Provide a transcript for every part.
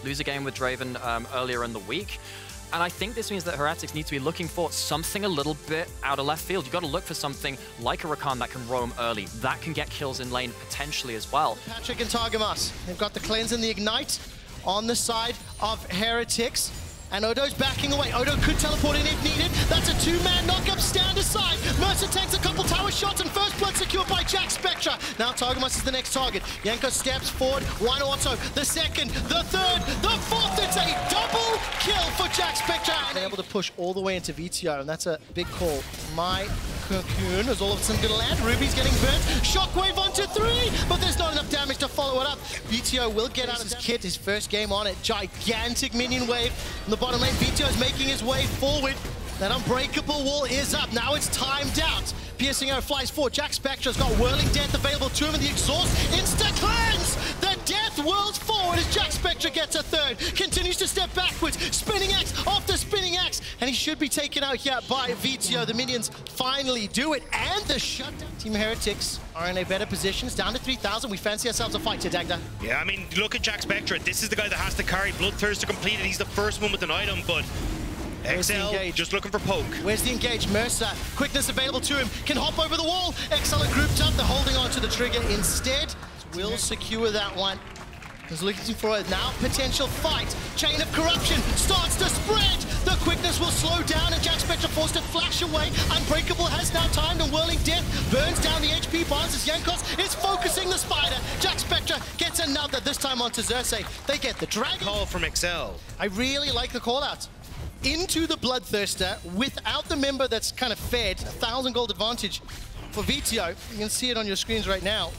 lose a game with Draven earlier in the week. And I think this means that Heretics need to be looking for something a little bit out of left field. You've got to look for something like a Rakan that can roam early, that can get kills in lane potentially as well. Patrick and Targamas, they've got the cleanse and the ignite on the side of Heretics. And Odo's backing away. Odo could teleport in if needed. That's a two-man knock-up, stand aside. Mercer takes a couple tower shots and first blood secured by Jack Spectra. Now Targamas is the next target. Yanko steps forward, one auto, the second, the third, the fourth. It's a double kill for Jack Spectra. And able to push all the way into VTO, and that's a big call. My Cocoon is all of a sudden going to land. Ruby's getting burnt. Shockwave onto 3, but there's not enough damage to follow it up. VTO will get out of his kit, his first game on it. Gigantic minion wave. In the bottom lane, VTO is making his way forward. That unbreakable wall is up. Now it's timed out. Piercing arrow flies forward. Jack Spectra's got Whirling Death available to him in the exhaust. Insta-cleanse! The death whirls forward as Jack Spectra gets a third. Continues to step backwards. Spinning X after spinning X. And he should be taken out here by VTO. The minions finally do it. And the shutdown. Team Heretics are in a better position. It's down to 3,000. We fancy ourselves a fight here, Dagda. Yeah, I mean, look at Jack Spectra. This is the guy that has to carry Bloodthirst to complete it. He's the first one with an item, but XL just looking for poke. Where's the engage? Mercer, quickness available to him, can hop over the wall. XL are grouped up, they're holding on to the trigger instead. Will secure that one. He's looking for a now potential fight. Chain of corruption starts to spread. The quickness will slow down and Jack Spectra forced to flash away. Unbreakable has now timed and Whirling Death burns down the HP bars as Yankos is focusing the spider. Jack Spectra gets another, this time onto Xerxes. They get the dragon. Call from XL. I really like the call out. Into the Bloodthirster without the member that's kind of fed. 1,000 gold advantage for VTO. You can see it on your screens right now.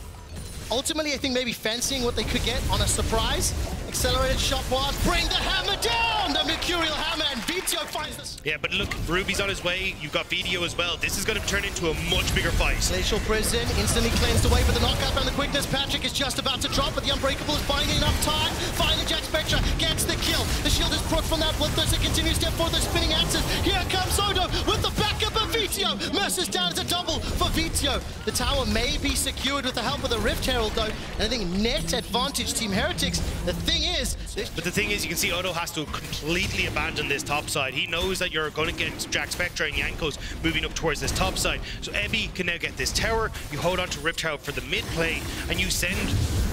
Ultimately, I think maybe fancying what they could get on a surprise. Accelerated shot blast, bring the hammer down! The Mercurial hammer, and VTO finds this. Yeah, but look, Ruby's on his way. You've got VTO as well. This is going to turn into a much bigger fight. Glacial Prison instantly cleansed away for the knockout and the quickness. Patrick is just about to drop, but the Unbreakable is buying enough time. Finally, Jack Spectra gets the kill. The shield is proc from that Bloodthirster, continues step forward, the spinning axes. Here comes Odo with the backup of VTO. Mercer's down as a double for VTO. The tower may be secured with the help of the Rift Herald, though. And I think net advantage Team Heretics. The thing is... But the thing is, you can see Odo has to completely abandon this top side. He knows that you're going to get Jack Spectra and Yankos moving up towards this top side. So Ebby can now get this tower. You hold on to Rift Herald for the mid play, and you send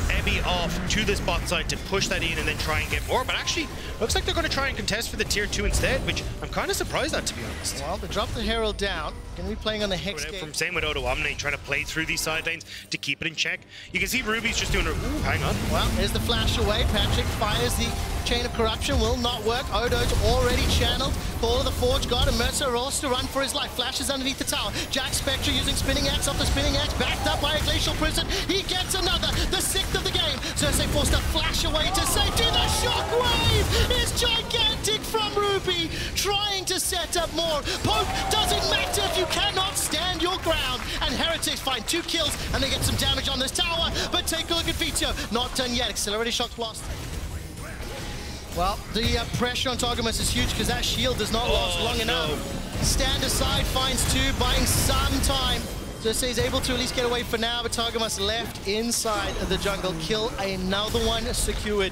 Ebby off to this bot side to push that in and then try and get more. But actually, looks like they're going to try and contest for the tier 2 instead, which I'm kind of surprised at, to be honest. Well, they dropped the Herald down. Going to be playing on the Hex game. From same with Odo Omni, trying to play through these side lanes to keep it in check. You can see Ruby's just doing a... Ooh, hang on. Well, there's the flash away. Patrick fires the Chain of Corruption. Will not work. Odo's already channeled. Call of the Forge God, and Mercer rolls to run for his life. Flashes underneath the tower. Jack Spectra using Spinning Axe after Spinning Axe, backed up by a Glacial Prison. He gets another, the 6th of the game. Xerxes forced to flash away to safety. The Shockwave is gigantic from Ruby, trying to set up more. Poke doesn't matter if you cannot stand your ground. And Heretics find 2 kills, and they get some damage on this tower. But take a look at VTO. Not done yet. Accelerated Shock Blast. Well, the pressure on Targamas is huge because that shield does not last long enough. Stand aside, finds 2, buying some time. Xerxes is able to at least get away for now, but Targamas left inside of the jungle. Kill another one secured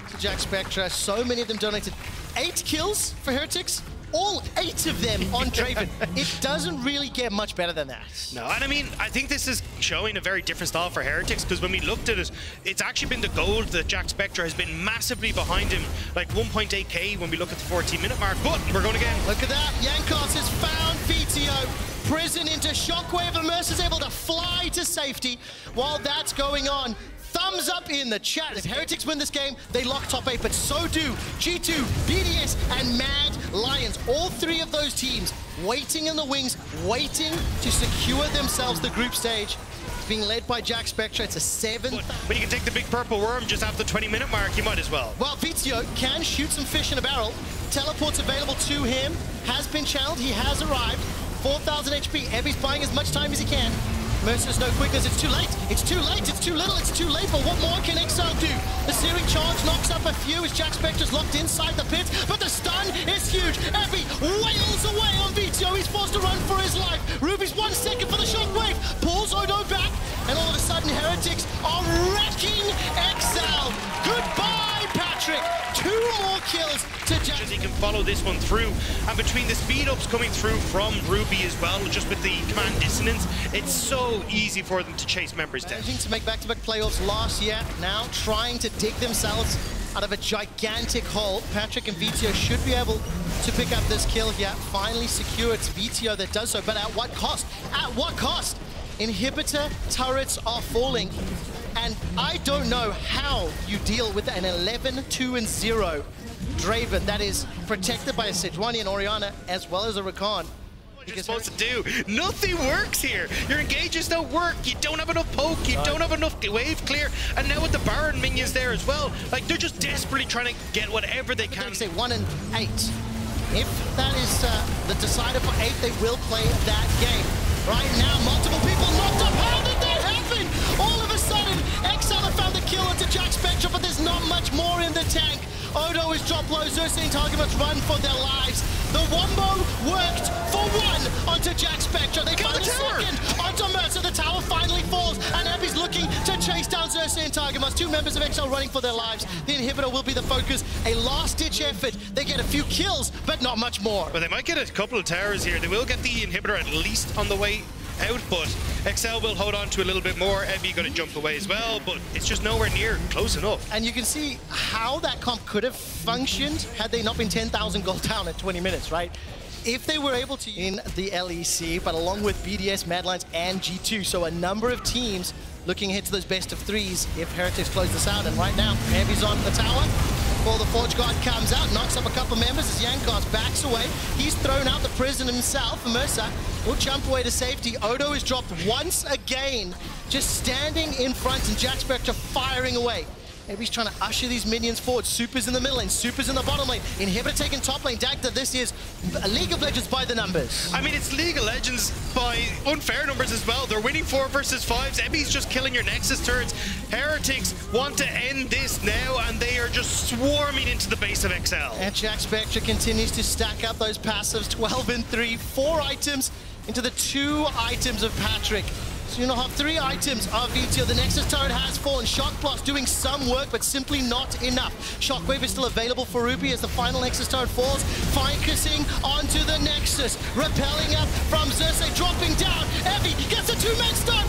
to Jack Spectra. So many of them donated. 8 kills for Heretics. All 8 of them on Draven. It doesn't really get much better than that. No, and I mean, I think this is showing a very different style for Heretics, because when we looked at it, it's actually been the gold that Jack Spectra has been massively behind him, like 1.8k when we look at the 14-minute mark. But we're going again. Look at that. Yankos has found VTO. Prison into Shockwave, and Mercer's able to fly to safety. While that's going on, thumbs up in the chat. If Heretics win this game, they lock top 8, but so do G2, BDS, and Mad Lions. All 3 of those teams waiting in the wings, waiting to secure themselves the group stage. It's being led by Jack Spectra. It's a 7. But you can take the big purple worm just after the 20-minute mark, you might as well. Well, VTO can shoot some fish in a barrel. Teleport's available to him. Has been channeled. He has arrived. 4,000 HP. Ebby's buying as much time as he can. Mercer's no quickness, it's too late, it's too late, it's too little, it's too late, but what more can XL do? The Searing Charge knocks up a few as Jack Spectra's locked inside the pit, but the stun is huge. Ebby wails away on VTO, he's forced to run for his life. Ruby's 1 second for the Shockwave, pulls Odo back, and all of a sudden Heretics are wrecking XL. Goodbye, Patrick. 2 more kills to Jack. He can follow this one through, and between the speed ups coming through from Ruby as well, just with the command dissonance, it's so easy for them to chase members down. Managing to make back-to-back playoffs last year, now trying to dig themselves out of a gigantic hole. Patrick and VTO should be able to pick up this kill here. Finally secure. It's VTO that does so, but at what cost? At what cost? Inhibitor turrets are falling, and I don't know how you deal with an 11-2-0 Draven that is protected by a Sejuani and Orianna as well as a Rakan. What you're supposed to do? Nothing works here. Your engages don't work. You don't have enough poke. You don't have enough wave clear. And now with the Baron minions there as well, like they're just desperately trying to get whatever they can. They say 1 and 8. If that is the decider for 8, they will play that game. Right now, multiple people knocked up. How did that happen? All of a sudden, XL have found the kill onto Jack Spectra, but there's not much more in the tank. Odo is dropped low. Xerxes and Target must run for their lives. The wombo worked for 1 onto Jack Spectra. They found a second onto Mercer. The tower finally falls, and Abby's looking to chase down Xerxes and Targamas. 2 members of XL running for their lives. The inhibitor will be the focus. A last-ditch effort. They get a few kills, but not much more. But they might get a couple of towers here. They will get the inhibitor at least on the way out, but XL will hold on to a little bit more. Ebby going to jump away as well, but it's just nowhere near close enough. And you can see how that comp could have functioned had they not been 10,000 gold down at 20 minutes, right? If they were able to in the LEC, but along with BDS, Madlines, and G2, so a number of teams looking ahead to those best of 3s if Heretics close this out. And right now, Ebby's on the tower. Before the Forge Guard comes out, knocks up a couple members as Yankos backs away. He's thrown out the prison himself. Mercer will jump away to safety. Odo is dropped once again, just standing in front, and Jack Spectra firing away. Maybe he's trying to usher these minions forward. Super's in the middle lane, Super's in the bottom lane. Inhibitor taking top lane. Dagda, this is a League of Legends by the numbers. I mean, it's League of Legends by unfair numbers as well. They're winning 4 versus 5s. Ebby's just killing your Nexus turrets. Heretics want to end this now, and they are just swarming into the base of XL. And Jack Spectra continues to stack up those passives. 12 and 3, 4 items into the 2 items of Patrick. So you'll have 3 items of VTO. The Nexus turret has fallen. Shock Blast doing some work, but simply not enough. Shockwave is still available for Ruby as the final Nexus turret falls. Focusing onto the Nexus. Repelling up from Xerxes, dropping down. Evie gets a 2-man stun.